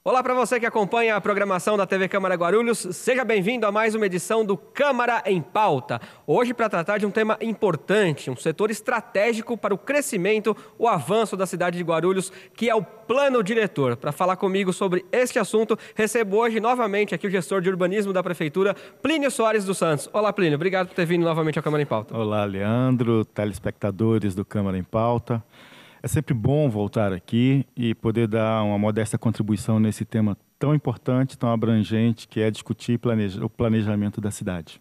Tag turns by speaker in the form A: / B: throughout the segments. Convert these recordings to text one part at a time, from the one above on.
A: Olá para você que acompanha a programação da TV Câmara Guarulhos, seja bem-vindo a mais uma edição do Câmara em Pauta. Hoje para tratar de um tema importante, um setor estratégico para o crescimento, o avanço da cidade de Guarulhos, que é o Plano Diretor. Para falar comigo sobre este assunto, recebo hoje novamente aqui o gestor de urbanismo da Prefeitura, Plínio Soares dos Santos. Olá, Plínio, obrigado por ter vindo novamente ao Câmara em Pauta.
B: Olá, Leandro, telespectadores do Câmara em Pauta. É sempre bom voltar aqui e poder dar uma modesta contribuição nesse tema tão importante, tão abrangente, que é discutir o planejamento da cidade.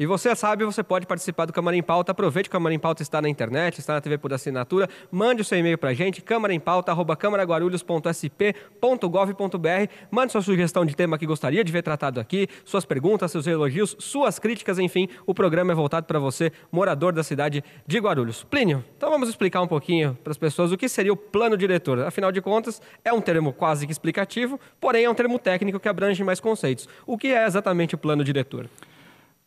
A: E você sabe, você pode participar do Câmara em Pauta. Aproveite que o Câmara em Pauta está na internet, está na TV por assinatura. Mande o seu e-mail para a gente, câmaraempauta@câmaraguarulhos.sp.gov.br. Mande sua sugestão de tema que gostaria de ver tratado aqui, suas perguntas, seus elogios, suas críticas, enfim. O programa é voltado para você, morador da cidade de Guarulhos. Plínio, então vamos explicar um pouquinho para as pessoas o que seria o plano diretor. Afinal de contas, é um termo quase que explicativo, porém é um termo técnico que abrange mais conceitos. O que é exatamente o plano diretor?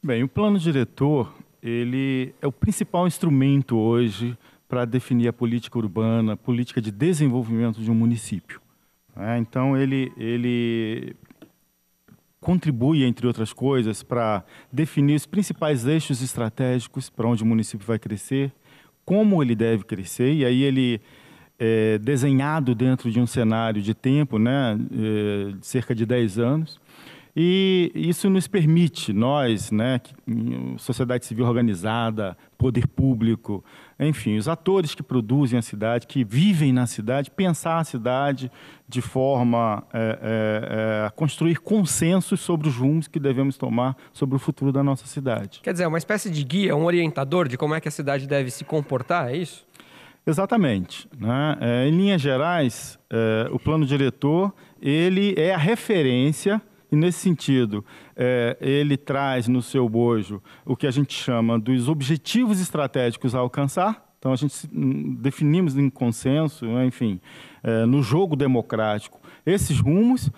B: Bem, o plano diretor, ele é o principal instrumento hoje para definir a política urbana, a política de desenvolvimento de um município. Então, ele contribui, entre outras coisas, para definir os principais eixos estratégicos para onde o município vai crescer, como ele deve crescer, e aí ele é desenhado dentro de um cenário de tempo, de cerca de 10 anos, e isso nos permite, nós, sociedade civil organizada, poder público, enfim, os atores que produzem a cidade, que vivem na cidade, pensar a cidade de forma a construir consensos sobre os rumos que devemos tomar sobre o futuro da nossa cidade.
A: Quer dizer, uma espécie de guia, um orientador de como é que a cidade deve se comportar, é isso?
B: Exatamente. Em linhas gerais, o plano diretor, ele é a referência. E, nesse sentido, ele traz no seu bojo o que a gente chama dos objetivos estratégicos a alcançar. Então, a gente definimos em consenso, no jogo democrático, esses rumos,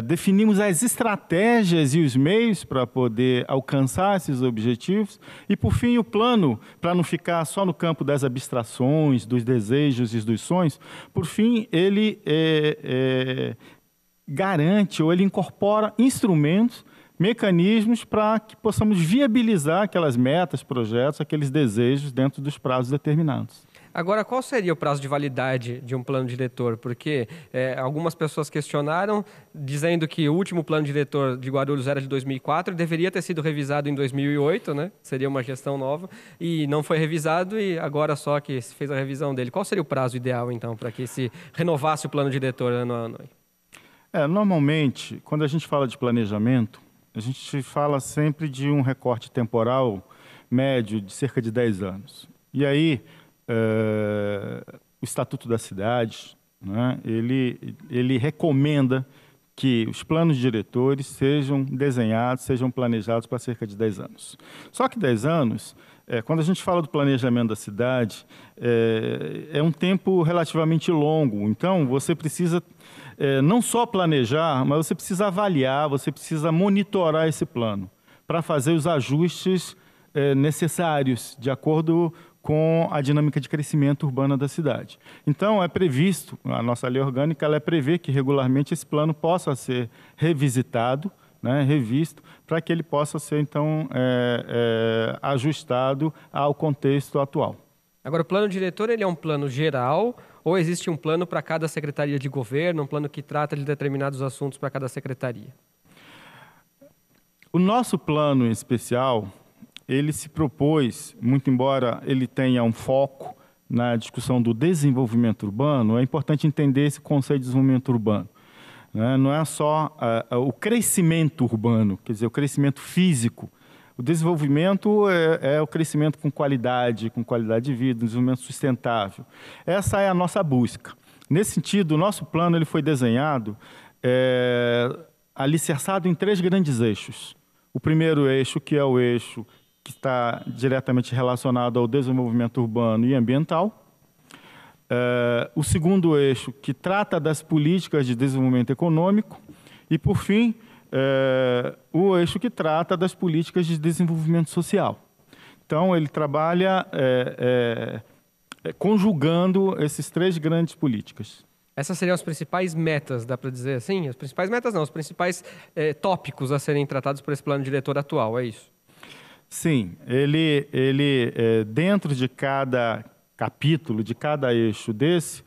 B: definimos as estratégias e os meios para poder alcançar esses objetivos. E, por fim, o plano, para não ficar só no campo das abstrações, dos desejos e dos sonhos, por fim, ele garante ou ele incorpora instrumentos, mecanismos para que possamos viabilizar aquelas metas, projetos, aqueles desejos dentro dos prazos determinados.
A: Agora, qual seria o prazo de validade de um plano diretor? Porque algumas pessoas questionaram, dizendo que o último plano diretor de Guarulhos era de 2004 e deveria ter sido revisado em 2008, Seria uma gestão nova, e não foi revisado e agora só que se fez a revisão dele. Qual seria o prazo ideal, então, para que se renovasse o plano diretor ano a ano?
B: Normalmente, quando a gente fala de planejamento, a gente fala sempre de um recorte temporal médio de cerca de 10 anos. E aí, o Estatuto da Cidade, ele recomenda que os planos diretores sejam desenhados, sejam planejados para cerca de 10 anos. Só que 10 anos, quando a gente fala do planejamento da cidade, é um tempo relativamente longo. Então, você precisa não só planejar, mas você precisa avaliar, você precisa monitorar esse plano para fazer os ajustes necessários de acordo com a dinâmica de crescimento urbana da cidade. Então, é previsto, a nossa lei orgânica, ela prevê que regularmente esse plano possa ser revisitado, revisto, para que ele possa ser, então, ajustado ao contexto atual.
A: Agora, o plano diretor, ele é um plano geral ou existe um plano para cada secretaria de governo, um plano que trata de determinados assuntos para cada secretaria?
B: O nosso plano em especial, ele se propôs, muito embora ele tenha um foco na discussão do desenvolvimento urbano, é importante entender esse conceito de desenvolvimento urbano. Não é só o crescimento urbano, quer dizer, o crescimento físico. O desenvolvimento é o crescimento com qualidade de vida, desenvolvimento sustentável. Essa é a nossa busca. Nesse sentido, o nosso plano ele foi desenhado alicerçado em 3 grandes eixos. O primeiro eixo, que é o eixo que está diretamente relacionado ao desenvolvimento urbano e ambiental. O segundo eixo, que trata das políticas de desenvolvimento econômico. E, por fim, o eixo que trata das políticas de desenvolvimento social. Então, ele trabalha conjugando essas 3 grandes políticas.
A: Essas seriam as principais metas, dá para dizer assim? As principais metas não, os principais tópicos a serem tratados por esse plano diretor atual, é isso?
B: Sim, ele dentro de cada capítulo, de cada eixo desse,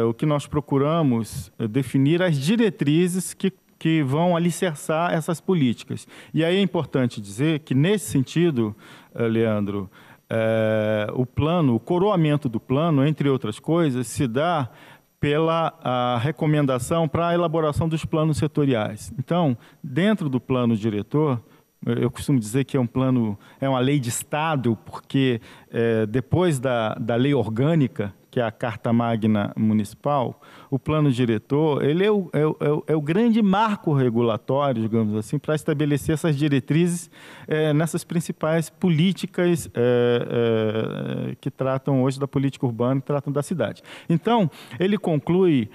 B: o que nós procuramos é definir as diretrizes que vão alicerçar essas políticas. E aí é importante dizer que, nesse sentido, Leandro, o coroamento do plano, entre outras coisas, se dá pela recomendação para a elaboração dos planos setoriais. Então, dentro do plano diretor, eu costumo dizer que é uma lei de Estado, porque depois da lei orgânica, que é a Carta Magna Municipal, o plano diretor ele é o grande marco regulatório, digamos assim, para estabelecer essas diretrizes nessas principais políticas que tratam hoje da política urbana e tratam da cidade. Então, ele conclui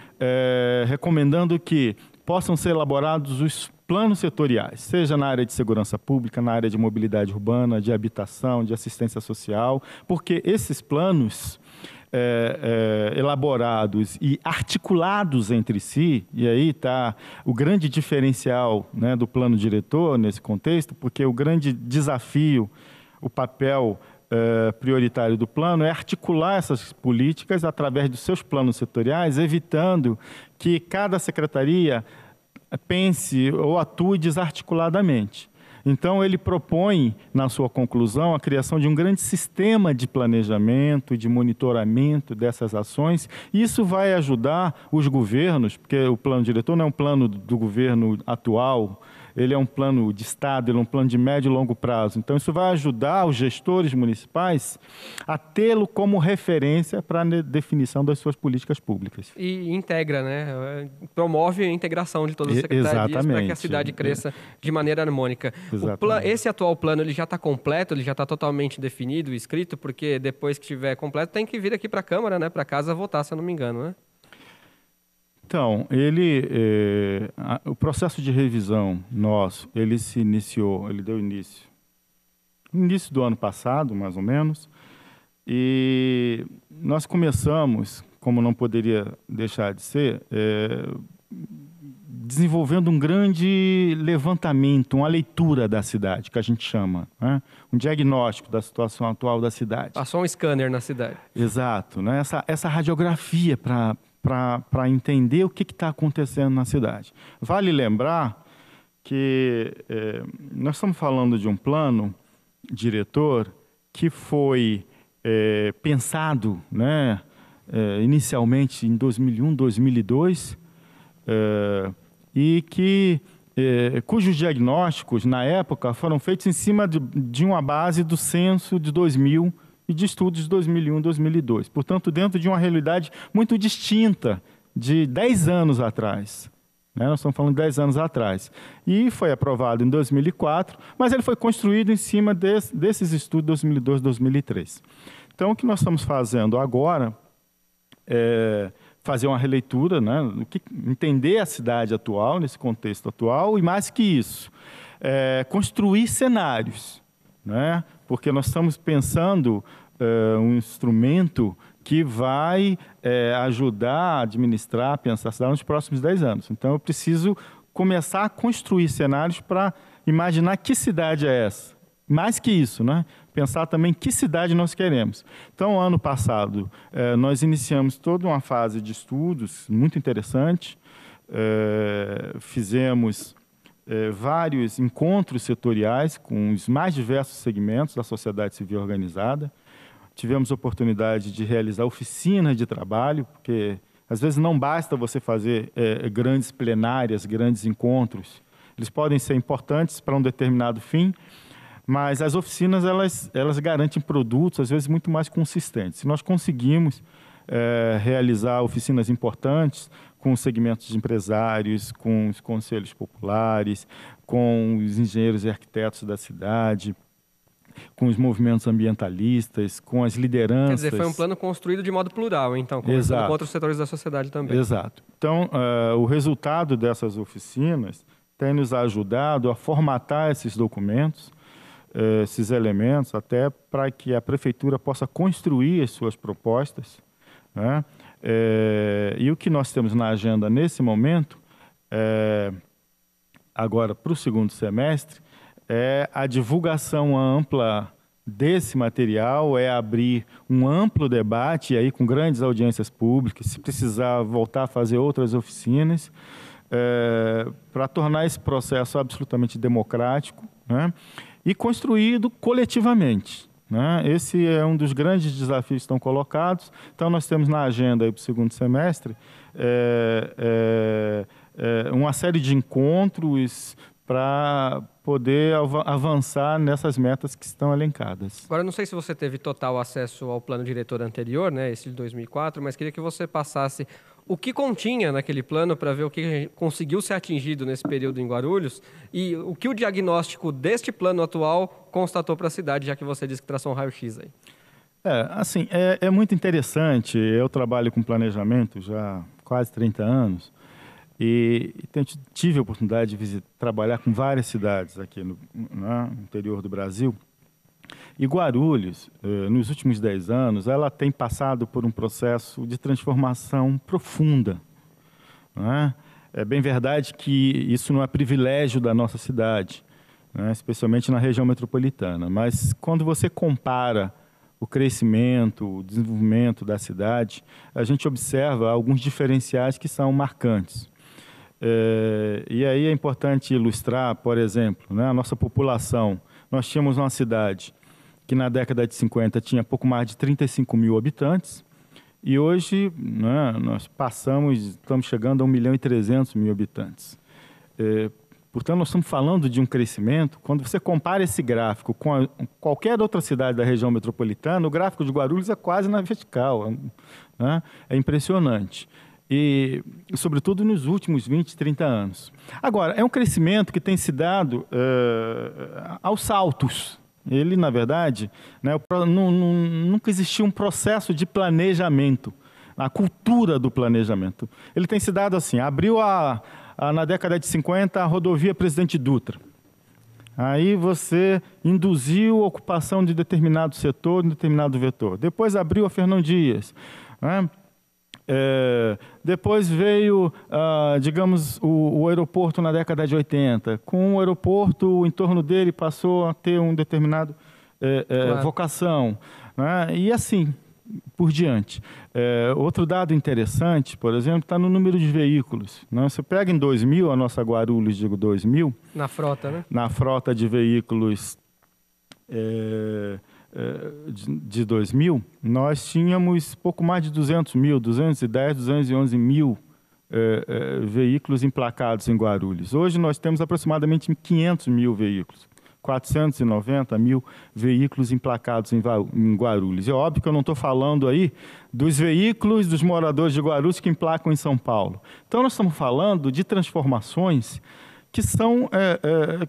B: recomendando que possam ser elaborados os planos setoriais, seja na área de segurança pública, na área de mobilidade urbana, de habitação, de assistência social, porque esses planos elaborados e articulados entre si, e aí está o grande diferencial, né, do plano diretor nesse contexto, porque o grande desafio, o papel prioritário do plano é articular essas políticas através dos seus planos setoriais, evitando que cada secretaria pense ou atue desarticuladamente. Então, ele propõe, na sua conclusão, a criação de um grande sistema de planejamento e de monitoramento dessas ações. Isso vai ajudar os governos, porque o plano diretor não é um plano do governo atual, ele é um plano de Estado, ele é um plano de médio e longo prazo. Então, isso vai ajudar os gestores municipais a tê-lo como referência para a definição das suas políticas públicas.
A: E integra, né? Promove a integração de todas as secretarias para que a cidade cresça de maneira harmônica. Esse atual plano ele já está completo, ele já está totalmente definido e escrito, porque depois que estiver completo tem que vir aqui para a Câmara, né? Para a casa votar, se eu não me engano, né?
B: Então, o processo de revisão nosso, ele deu início no início do ano passado, mais ou menos, e nós começamos, como não poderia deixar de ser, desenvolvendo um grande levantamento, uma leitura da cidade, que a gente chama, né? Um diagnóstico da situação atual da cidade.
A: Passou um scanner na cidade.
B: Exato, né? Essa radiografia para entender o que está acontecendo na cidade. Vale lembrar que nós estamos falando de um plano diretor que foi pensado, né, inicialmente em 2001, 2002, e cujos diagnósticos, na época, foram feitos em cima de uma base do censo de 2000 e de estudos de 2001 e 2002. Portanto, dentro de uma realidade muito distinta de 10 anos atrás. Né? Nós estamos falando de 10 anos atrás. E foi aprovado em 2004, mas ele foi construído em cima desses estudos de 2002 e 2003. Então, o que nós estamos fazendo agora é fazer uma releitura, né? Entender a cidade atual, nesse contexto atual, e mais que isso, construir cenários, né? Porque nós estamos pensando um instrumento que vai ajudar a administrar, a pensar a cidade nos próximos 10 anos. Então, eu preciso começar a construir cenários para imaginar que cidade é essa. Mais que isso, né? Pensar também que cidade nós queremos. Então, ano passado, nós iniciamos toda uma fase de estudos muito interessante. Fizemos vários encontros setoriais com os mais diversos segmentos da sociedade civil organizada. Tivemos oportunidade de realizar oficinas de trabalho, porque às vezes não basta você fazer grandes plenárias, grandes encontros. Eles podem ser importantes para um determinado fim, mas as oficinas elas garantem produtos, às vezes, muito mais consistentes. Se nós conseguimos realizar oficinas importantes com os segmentos de empresários, com os conselhos populares, com os engenheiros e arquitetos da cidade, com os movimentos ambientalistas, com as lideranças.
A: Quer dizer, foi um plano construído de modo plural, então, conversando com outros setores da sociedade também.
B: Exato. Então, o resultado dessas oficinas tem nos ajudado a formatar esses documentos, esses elementos, até para que a prefeitura possa construir as suas propostas, né? E o que nós temos na agenda nesse momento, agora para o segundo semestre, é a divulgação ampla desse material, é abrir um amplo debate aí com grandes audiências públicas, se precisar voltar a fazer outras oficinas, para tornar esse processo absolutamente democrático, né, e construído coletivamente, né? Esse é um dos grandes desafios que estão colocados. Então, nós temos na agenda para o segundo semestre uma série de encontros para poder avançar nessas metas que estão elencadas.
A: Agora, não sei se você teve total acesso ao plano diretor anterior, né, esse de 2004, mas queria que você passasse o que continha naquele plano para ver o que conseguiu ser atingido nesse período em Guarulhos e o que o diagnóstico deste plano atual constatou para a cidade, já que você disse que traçou um raio-x aí.
B: É muito interessante. Eu trabalho com planejamento já há quase 30 anos e tive a oportunidade de trabalhar com várias cidades aqui no interior do Brasil. E Guarulhos, nos últimos 10 anos, ela tem passado por um processo de transformação profunda, não é? É bem verdade que isso não é privilégio da nossa cidade, né, especialmente na região metropolitana, mas quando você compara o crescimento, o desenvolvimento da cidade, a gente observa alguns diferenciais que são marcantes. E aí é importante ilustrar, por exemplo, né, a nossa população. Nós tínhamos uma cidade que na década de 50 tinha pouco mais de 35 mil habitantes e hoje, né, nós estamos chegando a 1.300.000 habitantes. Portanto, nós estamos falando de um crescimento. Quando você compara esse gráfico com qualquer outra cidade da região metropolitana, o gráfico de Guarulhos é quase na vertical, né? É impressionante. E, sobretudo, nos últimos 20, 30 anos. Agora, é um crescimento que tem se dado aos saltos. Ele, na verdade, né, nunca existiu um processo de planejamento, a cultura do planejamento. Ele tem se dado assim, abriu na década de 50 a rodovia Presidente Dutra. Aí você induziu a ocupação de determinado setor, de determinado vetor. Depois abriu a Fernão Dias, né? Depois veio, digamos, o aeroporto na década de 80. Com o aeroporto, o entorno dele passou a ter um determinado claro, vocação, né? E assim por diante. Outro dado interessante, por exemplo, está no número de veículos, né? Você pega em 2000, a nossa Guarulhos, digo 2000...
A: Na frota, né?
B: Na frota de veículos de 2000, nós tínhamos pouco mais de 200 mil, 210, 211 mil veículos emplacados em Guarulhos. Hoje nós temos aproximadamente 500 mil veículos, 490 mil veículos emplacados em Guarulhos. É óbvio que eu não estou falando aí dos veículos dos moradores de Guarulhos que emplacam em São Paulo. Então nós estamos falando de transformações que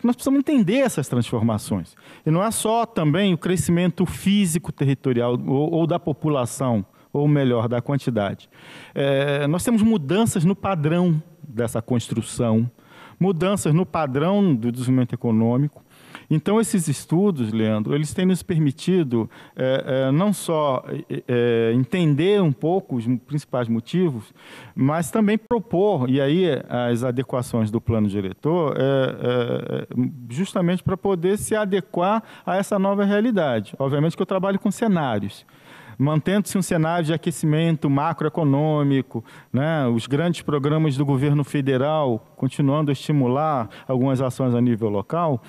B: nós precisamos entender essas transformações. E não é só também o crescimento físico territorial ou da população, ou melhor, da quantidade. Nós temos mudanças no padrão dessa construção, mudanças no padrão do desenvolvimento econômico. Então, esses estudos, Leandro, eles têm nos permitido não só entender um pouco os principais motivos, mas também propor, e aí as adequações do plano diretor, justamente para poder se adequar a essa nova realidade. Obviamente que eu trabalho com cenários, mantendo-se um cenário de aquecimento macroeconômico, né, os grandes programas do governo federal continuando a estimular algumas ações a nível local,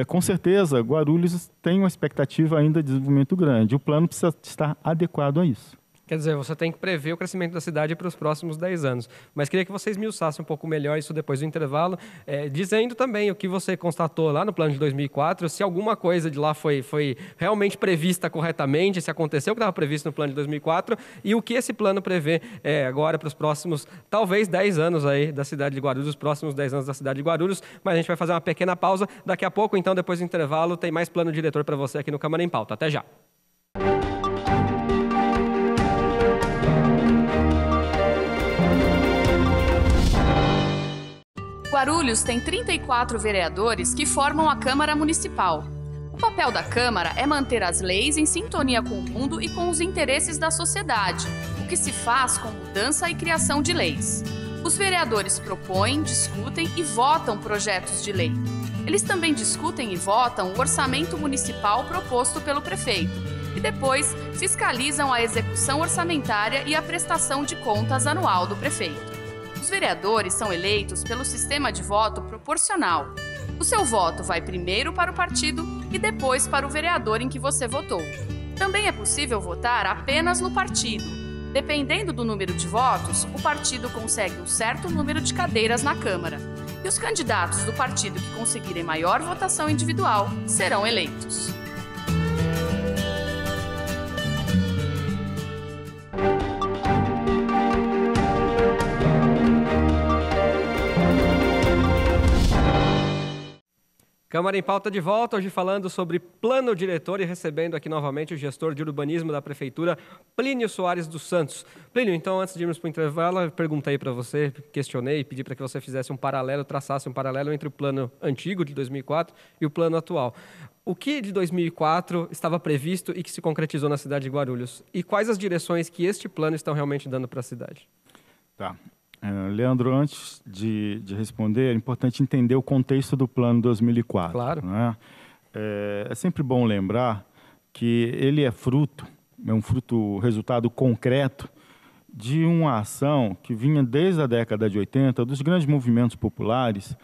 B: com certeza Guarulhos tem uma expectativa ainda de desenvolvimento grande. O plano precisa estar adequado a isso.
A: Quer dizer, você tem que prever o crescimento da cidade para os próximos 10 anos. Mas queria que você esmiuçasse um pouco melhor isso depois do intervalo, dizendo também o que você constatou lá no plano de 2004, se alguma coisa de lá foi realmente prevista corretamente, se aconteceu o que estava previsto no plano de 2004, e o que esse plano prevê agora para os próximos, talvez, 10 anos aí da cidade de Guarulhos, os próximos 10 anos da cidade de Guarulhos. Mas a gente vai fazer uma pequena pausa. Daqui a pouco, então, depois do intervalo, tem mais plano diretor para você aqui no Câmara em Pauta. Até já!
C: Guarulhos tem 34 vereadores que formam a Câmara Municipal. papel da Câmara é manter as leis em sintonia com o mundo e com os interesses da sociedade, o que se faz com mudança e criação de leis. Os vereadores propõem, discutem e votam projetos de lei. Eles também discutem e votam o orçamento municipal proposto pelo prefeito e depois fiscalizam a execução orçamentária e a prestação de contas anual do prefeito. Os vereadores são eleitos pelo sistema de voto proporcional. O seu voto vai primeiro para o partido e depois para o vereador em que você votou. Também é possível votar apenas no partido. Dependendo do número de votos, o partido consegue um certo número de cadeiras na Câmara. E os candidatos do partido que conseguirem maior votação individual serão eleitos.
A: Câmara em Pauta de volta, hoje falando sobre plano diretor e recebendo aqui novamente o gestor de urbanismo da Prefeitura, Plínio Soares dos Santos. Plínio, então, antes de irmos para o intervalo, eu perguntei para você, questionei, pedi para que você fizesse um paralelo, traçasse um paralelo entre o plano antigo de 2004 e o plano atual. O que de 2004 estava previsto e que se concretizou na cidade de Guarulhos? E quais as direções que este plano estão realmente dando para a cidade?
B: Tá. Leandro, antes de responder, é importante entender o contexto do plano 2004.
A: Claro.
B: Né? É sempre bom lembrar que ele é um resultado concreto de uma ação que vinha desde a década de 80, dos grandes movimentos populares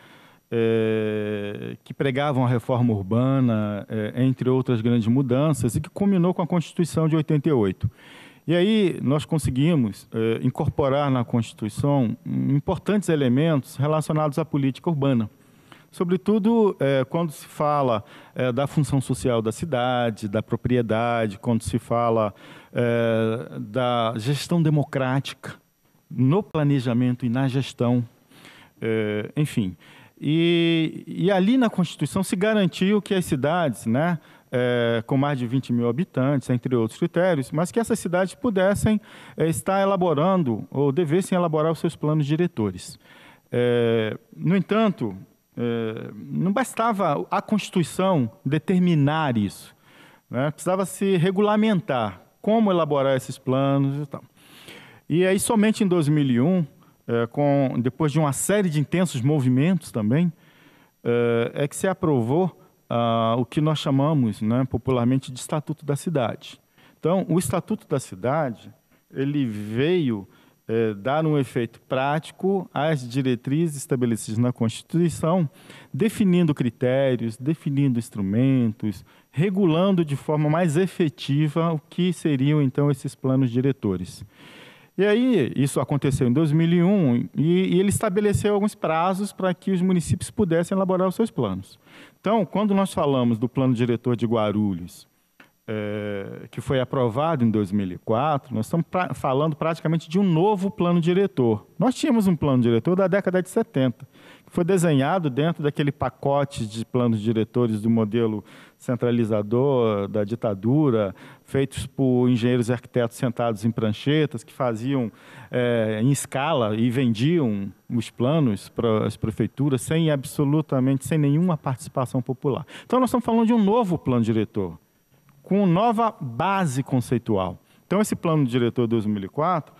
B: que pregavam a reforma urbana, entre outras grandes mudanças, e que culminou com a Constituição de 88. E aí nós conseguimos incorporar na Constituição importantes elementos relacionados à política urbana. Sobretudo quando se fala da função social da cidade, da propriedade, quando se fala da gestão democrática no planejamento e na gestão, enfim. E ali na Constituição se garantiu que as cidades, né, com mais de 20 mil habitantes, entre outros critérios, mas que essas cidades pudessem estar elaborando ou devessem elaborar os seus planos diretores. No entanto, não bastava a Constituição determinar isso, né? Precisava se regulamentar como elaborar esses planos e tal. E aí, somente em 2001, depois de uma série de intensos movimentos também, é que se aprovou o que nós chamamos, né, popularmente de Estatuto da Cidade. Então, o Estatuto da Cidade, ele veio dar um efeito prático às diretrizes estabelecidas na Constituição, definindo critérios, definindo instrumentos, regulando de forma mais efetiva o que seriam, então, esses planos diretores. E aí, isso aconteceu em 2001 e ele estabeleceu alguns prazos para que os municípios pudessem elaborar os seus planos. Então, quando nós falamos do plano diretor de Guarulhos, que foi aprovado em 2004, nós estamos falando praticamente de um novo plano diretor. Nós tínhamos um plano diretor da década de 70, que foi desenhado dentro daquele pacote de planos diretores do modelo centralizador da ditadura, feitos por engenheiros e arquitetos sentados em pranchetas, que faziam em escala e vendiam os planos para as prefeituras sem nenhuma participação popular. Então, nós estamos falando de um novo plano diretor, com nova base conceitual. Então, esse plano diretor de 2004,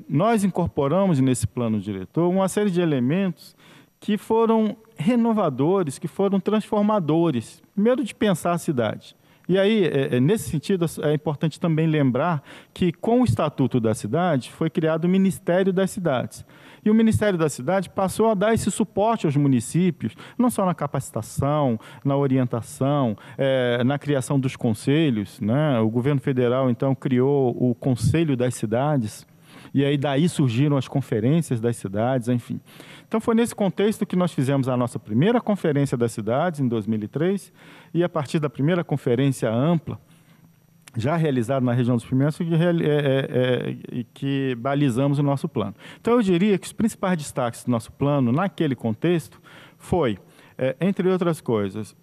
B: nós incorporamos nesse plano diretor uma série de elementos que foram renovadores, que foram transformadores, primeiro de pensar a cidade. E aí, nesse sentido, é importante também lembrar que, com o Estatuto da Cidade, foi criado o Ministério das Cidades. E o Ministério da Cidade passou a dar esse suporte aos municípios, não só na capacitação, na orientação, na criação dos conselhos, né? O governo federal, então, criou o Conselho das Cidades, e aí daí surgiram as conferências das cidades, enfim. Então, foi nesse contexto que nós fizemos a nossa primeira conferência das cidades, em 2003, e a partir da primeira conferência ampla, já realizada na região dos Pimentos, que balizamos o nosso plano. Então, eu diria que os principais destaques do nosso plano, naquele contexto, foi, entre outras coisas,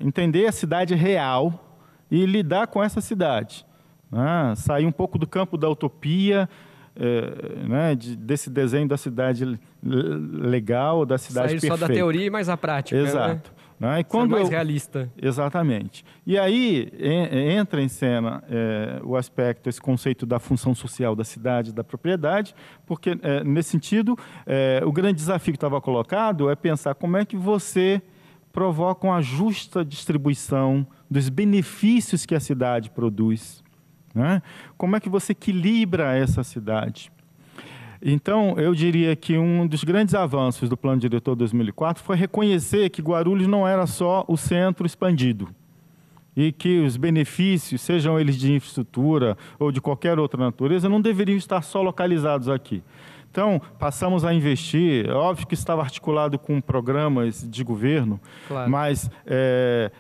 B: entender a cidade real e lidar com essa cidade. Sair um pouco do campo da utopia, desse desenho da cidade legal, da cidade perfeita.
A: Sair só da teoria e mais a prática.
B: Exato.
A: Né?
B: Né? E
A: quando mais realista.
B: Exatamente. E aí entra em cena o aspecto, esse conceito da função social da cidade, da propriedade, porque, nesse sentido, o grande desafio que estava colocado é pensar como é que você provoca uma justa distribuição dos benefícios que a cidade produz. Né? Como é que você equilibra essa cidade? Então, eu diria que um dos grandes avanços do Plano Diretor 2004 foi reconhecer que Guarulhos não era só o centro expandido e que os benefícios, sejam eles de infraestrutura ou de qualquer outra natureza, não deveriam estar só localizados aqui. Então, passamos a investir, óbvio que estava articulado com programas de governo, claro, mas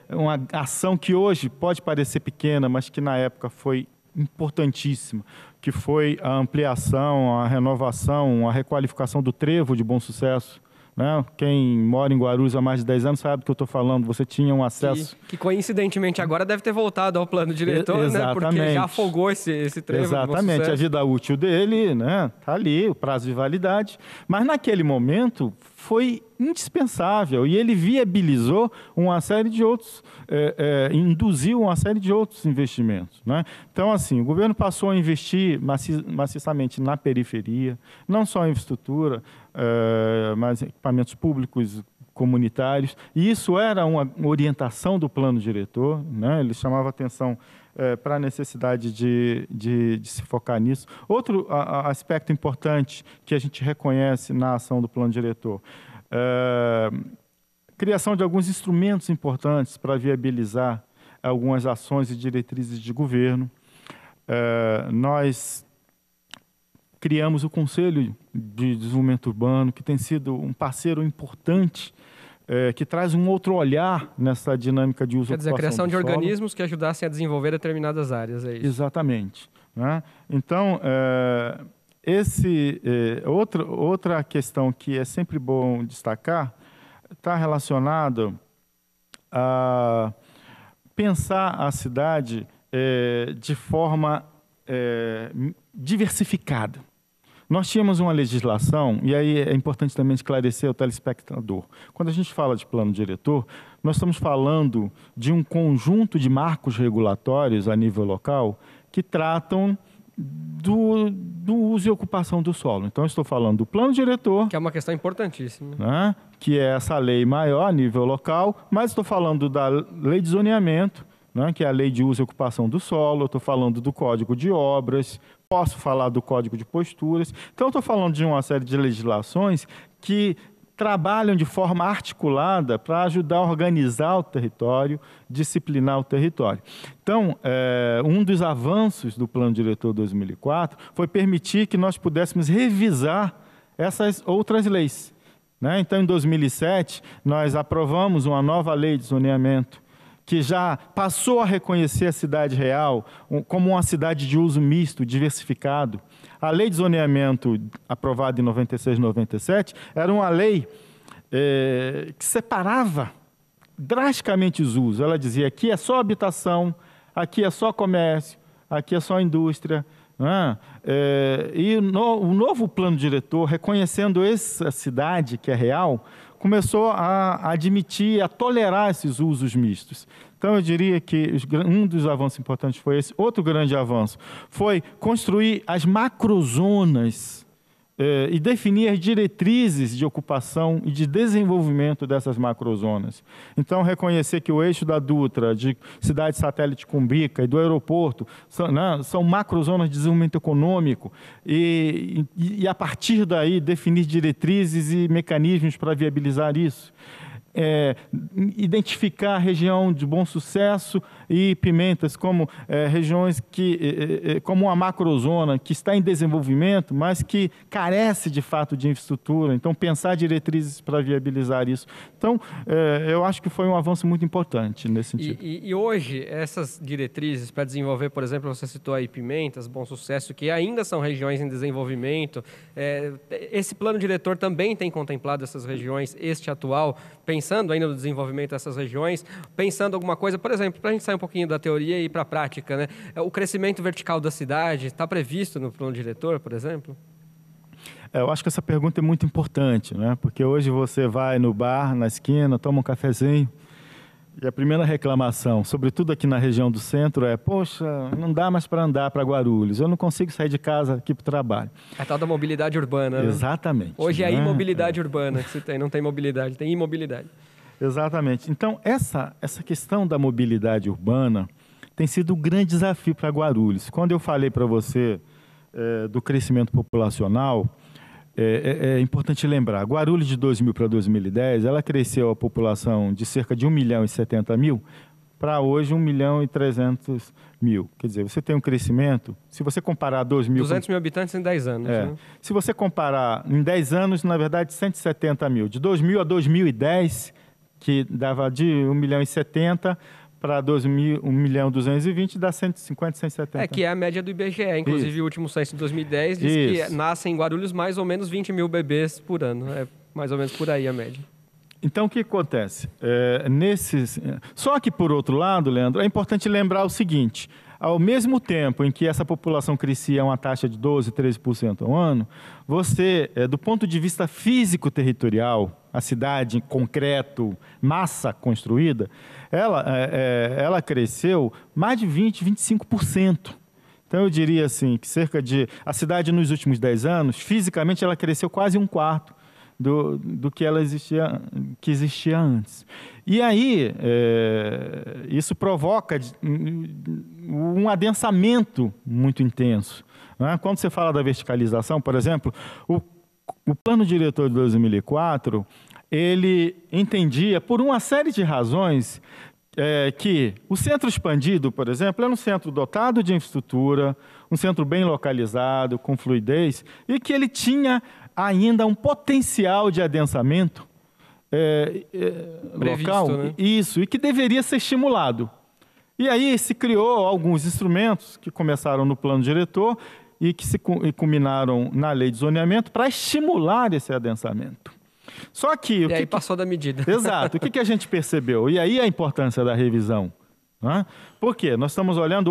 B: uma ação que hoje pode parecer pequena, mas que na época foi importantíssima, que foi a ampliação, a renovação, a requalificação do trevo de Bom Sucesso. Né? Quem mora em Guarulhos há mais de 10 anos sabe do que eu estou falando. Você tinha um acesso...
A: Que coincidentemente agora deve ter voltado ao plano diretor, né? Porque já afogou esse trevo.
B: Exatamente, a vida útil dele, né? Tá ali, o prazo de validade. Mas naquele momento foi indispensável e ele viabilizou uma série de outros, induziu uma série de outros investimentos. Né? Então, assim, o governo passou a investir maciçamente na periferia, não só em infraestrutura, mas em equipamentos públicos, comunitários, e isso era uma orientação do plano diretor, né? Ele chamava atenção para a necessidade de se focar nisso. Outro aspecto importante que a gente reconhece na ação do plano diretor, criação de alguns instrumentos importantes para viabilizar algumas ações e diretrizes de governo. Nós criamos o Conselho de Desenvolvimento Urbano, que tem sido um parceiro importante, que traz um outro olhar nessa dinâmica de uso e ocupação do solo.
A: Quer dizer, a criação de organismos que ajudassem a desenvolver determinadas áreas, é isso?
B: Exatamente. Né? Então, outra questão que é sempre bom destacar está relacionada a pensar a cidade de forma diversificada. Nós tínhamos uma legislação, e aí é importante também esclarecer ao telespectador. Quando a gente fala de plano diretor, nós estamos falando de um conjunto de marcos regulatórios a nível local que tratam do uso e ocupação do solo. Então, eu estou falando do plano diretor...
A: Que é uma questão importantíssima.
B: Né, que é essa lei maior a nível local, mas estou falando da lei de zoneamento, né, que é a lei de uso e ocupação do solo, eu estou falando do Código de Obras, posso falar do Código de Posturas. Então, eu estou falando de uma série de legislações que trabalham de forma articulada para ajudar a organizar o território, disciplinar o território. Então, um dos avanços do Plano Diretor 2004 foi permitir que nós pudéssemos revisar essas outras leis. Né? Então, em 2007, nós aprovamos uma nova lei de zoneamento, que já passou a reconhecer a cidade real como uma cidade de uso misto, diversificado. A lei de zoneamento, aprovada em 96 e 97, era uma lei que separava drasticamente os usos. Ela dizia, aqui é só habitação, aqui é só comércio, aqui é só indústria. Né? E o novo plano diretor, reconhecendo essa cidade que é real, começou a admitir, a tolerar esses usos mistos. Então, eu diria que um dos avanços importantes foi esse. Outro grande avanço foi construir as macrozonas e definir as diretrizes de ocupação e de desenvolvimento dessas macrozonas. Então, reconhecer que o eixo da Dutra, de cidade satélite Cumbica e do aeroporto, são macrozonas de desenvolvimento econômico e, a partir daí, definir diretrizes e mecanismos para viabilizar isso. Identificar a região de Bom Sucesso e Pimentas como regiões como uma macrozona que está em desenvolvimento, mas que carece de fato de infraestrutura. Então, pensar diretrizes para viabilizar isso. Então, eu acho que foi um avanço muito importante nesse sentido.
A: E hoje, essas diretrizes para desenvolver, por exemplo, você citou aí Pimentas, Bom Sucesso, que ainda são regiões em desenvolvimento. Esse plano diretor também tem contemplado essas regiões, este atual, pensando ainda no desenvolvimento dessas regiões, pensando alguma coisa, por exemplo, para a gente sair um pouquinho da teoria e ir para a prática, né? O crescimento vertical da cidade está previsto no plano diretor, por exemplo?
B: Eu acho que essa pergunta é muito importante, né? Porque hoje você vai no bar, na esquina, toma um cafezinho E a primeira reclamação, sobretudo aqui na região do centro, é: poxa, não dá mais para andar para Guarulhos, eu não consigo sair de casa aqui para o trabalho.
A: A tal da mobilidade urbana, né?
B: Exatamente.
A: Hoje é a imobilidade urbana que se tem, não tem mobilidade, tem imobilidade.
B: Exatamente. Então, essa questão da mobilidade urbana tem sido um grande desafio para Guarulhos. Quando eu falei para você do crescimento populacional, é importante lembrar, Guarulhos de 2000 para 2010, ela cresceu a população de cerca de 1.070.000 para hoje 1.300.000. Quer dizer, você tem um crescimento, se você comparar
A: 200 mil habitantes em 10 anos. Né?
B: Se você comparar em 10 anos, na verdade, 170.000. De 2000 a 2010, que dava de 1.070.000 para 1.220.000, dá 150, 170.
A: Que é a média do IBGE. Inclusive, o último censo de 2010 diz que nascem em Guarulhos mais ou menos 20 mil bebês por ano. É mais ou menos por aí a média.
B: Então, o que acontece? Só que, por outro lado, Leandro, é importante lembrar o seguinte: ao mesmo tempo em que essa população crescia a uma taxa de 12%, 13% ao ano, você, do ponto de vista físico-territorial, a cidade em concreto, massa construída, ela cresceu mais de 20%, 25%. Então, eu diria assim, que a cidade nos últimos 10 anos, fisicamente, ela cresceu quase um quarto do que que existia antes. E aí, isso provoca um adensamento muito intenso. Né? Quando você fala da verticalização, por exemplo, o plano diretor de 2004, ele entendia, por uma série de razões, que o centro expandido, por exemplo, era um centro dotado de infraestrutura, um centro bem localizado, com fluidez, e que ele tinha ainda um potencial de adensamento local, né? Isso, e que deveria ser estimulado. E aí se criou alguns instrumentos que começaram no plano diretor e que se culminaram na lei de zoneamento para estimular esse adensamento. Só que...
A: aí passou da medida.
B: Exato. O que a gente percebeu? E aí a importância da revisão. Né? Por quê? Nós estamos olhando,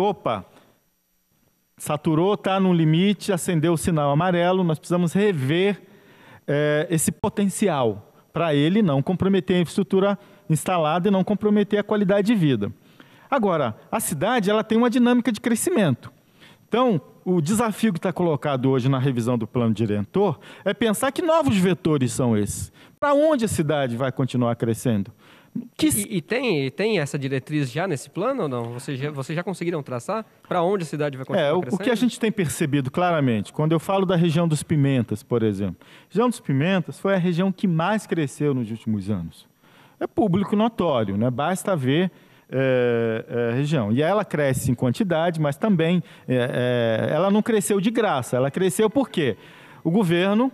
B: saturou, está no limite, acendeu o sinal amarelo, nós precisamos rever esse potencial para ele não comprometer a infraestrutura instalada e não comprometer a qualidade de vida. Agora, a cidade ela tem uma dinâmica de crescimento. Então, o desafio que está colocado hoje na revisão do plano diretor é pensar que novos vetores são esses. Para onde a cidade vai continuar crescendo?
A: E tem essa diretriz já nesse plano ou não? Vocês já conseguiram traçar para onde a cidade vai continuar crescendo?
B: O que a gente tem percebido claramente, quando eu falo da região dos Pimentas, por exemplo. A região dos Pimentas foi a região que mais cresceu nos últimos anos. É público notório, né? Basta ver a região. E ela cresce em quantidade, mas também ela não cresceu de graça. Ela cresceu por quê? O governo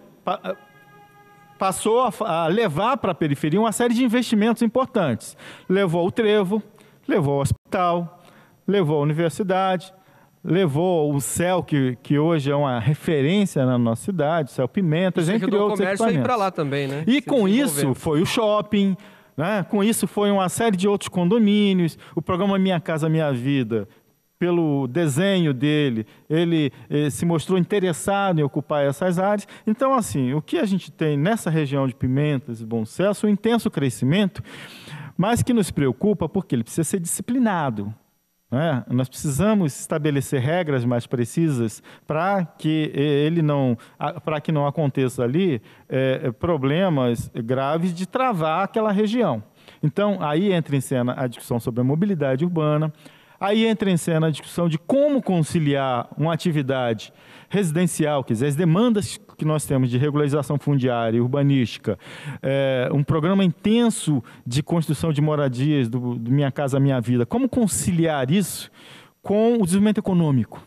B: passou a levar para a periferia uma série de investimentos importantes. Levou o trevo, levou o hospital, levou a universidade, levou o CEL, que hoje é uma referência na nossa cidade, CEL Pimentas, entre outros equipamentos.
A: O comércio ir para lá também, né?
B: E com isso foi o shopping, né? Com isso foi uma série de outros condomínios, o programa Minha Casa Minha Vida. Pelo desenho dele, ele se mostrou interessado em ocupar essas áreas. Então, assim, o que a gente tem nessa região de Pimentas e Bom Sucesso, um intenso crescimento, mas que nos preocupa porque ele precisa ser disciplinado. Né? Nós precisamos estabelecer regras mais precisas para que não aconteça ali problemas graves de travar aquela região. Então, aí entra em cena a discussão sobre a mobilidade urbana. Aí entra em cena a discussão de como conciliar uma atividade residencial, quer dizer, as demandas que nós temos de regularização fundiária e urbanística, um programa intenso de construção de moradias do Minha Casa Minha Vida, como conciliar isso com o desenvolvimento econômico,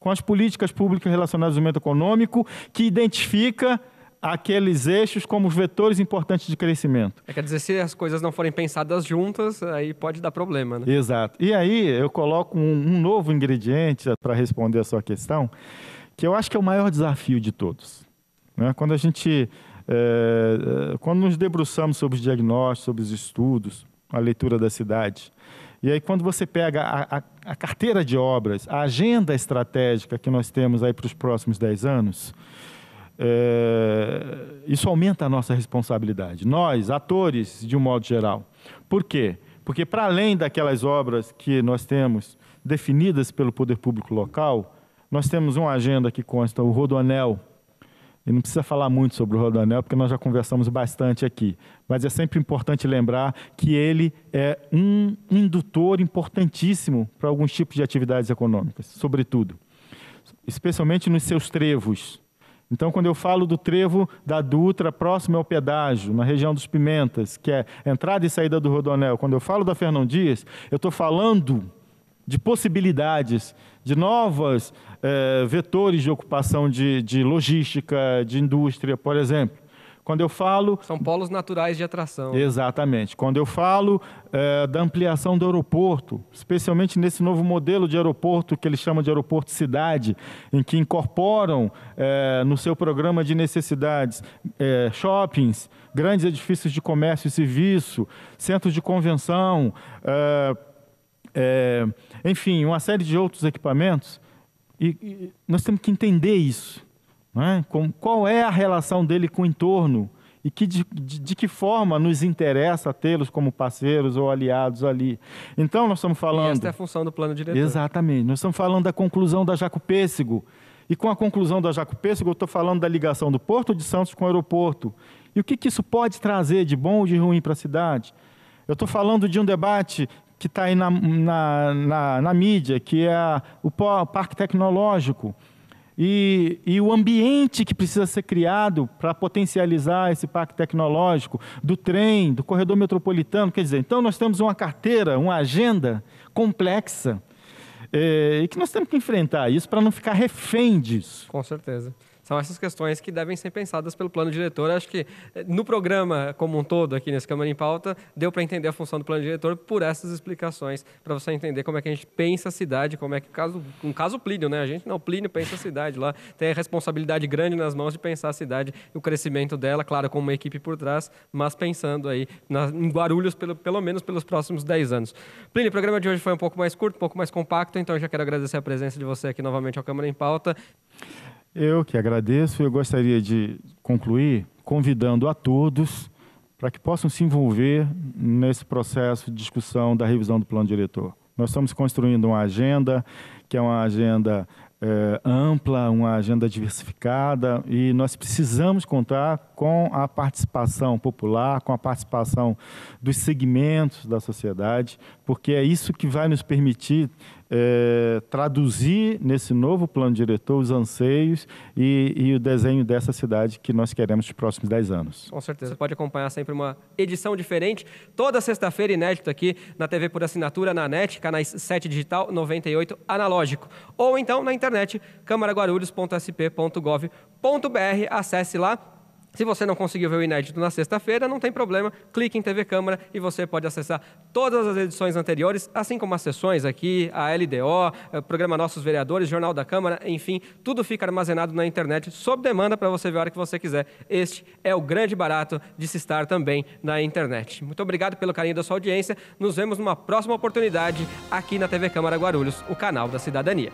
B: com as políticas públicas relacionadas ao desenvolvimento econômico, que identifica aqueles eixos como os vetores importantes de crescimento.
A: Quer dizer, se as coisas não forem pensadas juntas, aí pode dar problema, né?
B: Exato. E aí eu coloco um novo ingrediente para responder a sua questão, que eu acho que é o maior desafio de todos. Né? Quando nos debruçamos sobre os diagnósticos, sobre os estudos, a leitura da cidade, e aí quando você pega a carteira de obras, a agenda estratégica que nós temos aí para os próximos 10 anos, isso aumenta a nossa responsabilidade. Nós, atores, de um modo geral. Por quê? Porque, para além daquelas obras que nós temos definidas pelo poder público local, nós temos uma agenda que consta o Rodoanel. E não precisa falar muito sobre o Rodoanel, porque nós já conversamos bastante aqui. Mas é sempre importante lembrar que ele é um indutor importantíssimo para alguns tipos de atividades econômicas, sobretudo, especialmente nos seus trevos. Então, quando eu falo do trevo da Dutra, próximo ao pedágio, na região dos Pimentas, que é entrada e saída do Rodoanel, quando eu falo da Fernão Dias, eu estou falando de possibilidades, de novos vetores de ocupação de logística, de indústria, por exemplo. Quando eu falo...
A: São polos naturais de atração.
B: Exatamente. Quando eu falo da ampliação do aeroporto, especialmente nesse novo modelo de aeroporto que eles chamam de aeroporto cidade, em que incorporam no seu programa de necessidades shoppings, grandes edifícios de comércio e serviço, centros de convenção, enfim, uma série de outros equipamentos, e nós temos que entender isso, não é? Qual é a relação dele com o entorno e de que forma nos interessa tê-los como parceiros ou aliados ali. Então, nós estamos falando...
A: E esta é a função do plano diretor.
B: Exatamente. Nós estamos falando da conclusão da Jaco-Pêssego. E com a conclusão da Jaco-Pêssego, eu estou falando da ligação do Porto de Santos com o aeroporto. E o que isso pode trazer de bom ou de ruim para a cidade? Eu estou falando de um debate que está aí na mídia, que é o Parque Tecnológico, e o ambiente que precisa ser criado para potencializar esse parque tecnológico, do trem, do corredor metropolitano. Quer dizer, então nós temos uma carteira, uma agenda complexa, e que nós temos que enfrentar isso para não ficar refém disso.
A: Com certeza. São essas questões que devem ser pensadas pelo plano diretor. Acho que no programa como um todo, aqui nesse Câmara em Pauta, deu para entender a função do plano diretor por essas explicações, para você entender como é que a gente pensa a cidade, como é que, um caso Plínio, né? A gente não, Plínio pensa a cidade lá, tem a responsabilidade grande nas mãos de pensar a cidade e o crescimento dela, claro, com uma equipe por trás, mas pensando aí em Guarulhos, pelo menos pelos próximos 10 anos. Plínio, o programa de hoje foi um pouco mais curto, um pouco mais compacto, então eu já quero agradecer a presença de você aqui novamente ao Câmara em Pauta.
B: Eu que agradeço. Eu gostaria de concluir convidando a todos para que possam se envolver nesse processo de discussão da revisão do plano diretor. Nós estamos construindo uma agenda que é uma agenda ampla, uma agenda diversificada, e nós precisamos contar com a participação popular, com a participação dos segmentos da sociedade, porque é isso que vai nos permitir traduzir nesse novo plano diretor os anseios e o desenho dessa cidade que nós queremos nos próximos 10 anos.
A: Com certeza. Você pode acompanhar sempre uma edição diferente, toda sexta-feira, inédito aqui na TV por assinatura, na NET, canais 7 digital, 98 analógico. Ou então na internet, camaraguarulhos.sp.gov.br. Acesse lá. Se você não conseguiu ver o inédito na sexta-feira, não tem problema, clique em TV Câmara e você pode acessar todas as edições anteriores, assim como as sessões aqui, a LDO, o programa Nossos Vereadores, Jornal da Câmara, enfim, tudo fica armazenado na internet sob demanda para você ver a hora que você quiser. Este é o grande barato de se estar também na internet. Muito obrigado pelo carinho da sua audiência. Nos vemos numa próxima oportunidade aqui na TV Câmara Guarulhos, o canal da cidadania.